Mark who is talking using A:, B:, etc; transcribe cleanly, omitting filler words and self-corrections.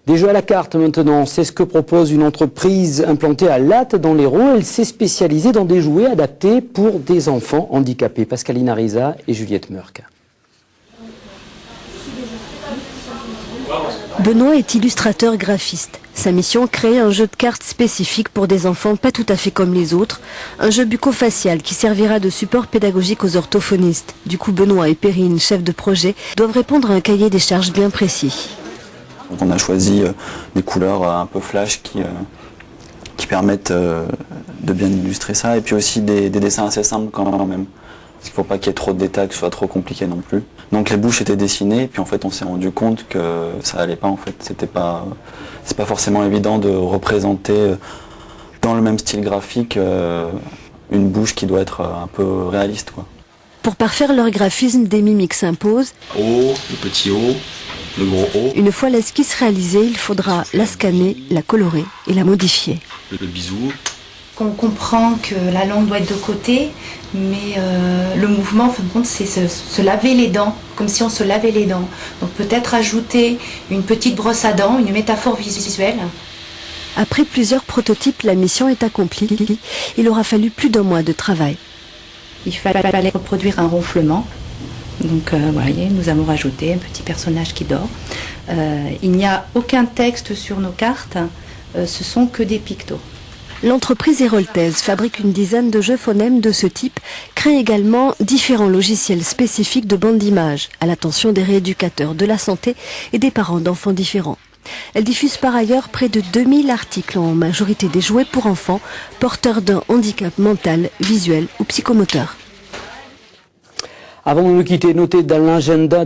A: Des jeux à la carte maintenant, c'est ce que propose une entreprise implantée à Lattes dans l'Hérault. Elle s'est spécialisée dans des jouets adaptés pour des enfants handicapés. Pascaline Ariza et Juliette Meurck.
B: Benoît est illustrateur graphiste. Sa mission, créer un jeu de cartes spécifique pour des enfants pas tout à fait comme les autres. Un jeu bucco-facial qui servira de support pédagogique aux orthophonistes. Du coup, Benoît et Perrine, chefs de projet, doivent répondre à un cahier des charges bien précis.
C: Donc on a choisi des couleurs un peu flash qui permettent de bien illustrer ça. Et puis aussi des dessins assez simples quand même. Parce qu'il ne faut pas qu'il y ait trop de détails, que ce soit trop compliqué non plus. Donc les bouches étaient dessinées, et puis en fait on s'est rendu compte que ça allait pas en fait. C'est pas forcément évident de représenter dans le même style graphique une bouche qui doit être un peu réaliste, quoi.
B: Pour parfaire leur graphisme, des mimiques s'imposent.
D: O, le petit O, le gros O.
B: Une fois l'esquisse réalisée, il faudra la scanner, la colorer et la modifier.
D: Le bisou.
E: On comprend que la langue doit être de côté, mais le mouvement, en fin de compte, c'est se laver les dents, comme si on se lavait les dents. Donc peut-être ajouter une petite brosse à dents, une métaphore visuelle.
B: Après plusieurs prototypes, la mission est accomplie. Il aura fallu plus d'1 mois de travail.
E: Il fallait reproduire un ronflement. Donc voyez, nous avons rajouté un petit personnage qui dort. Il n'y a aucun texte sur nos cartes, ce sont que des pictos.
B: L'entreprise héroltaise fabrique une dizaine de jeux phonèmes de ce type, crée également différents logiciels spécifiques de bande d'images à l'attention des rééducateurs de la santé et des parents d'enfants différents. Elle diffuse par ailleurs près de 2000 articles, en majorité des jouets pour enfants, porteurs d'un handicap mental, visuel ou psychomoteur.
A: Avant de nous quitter, notez dans l'agenda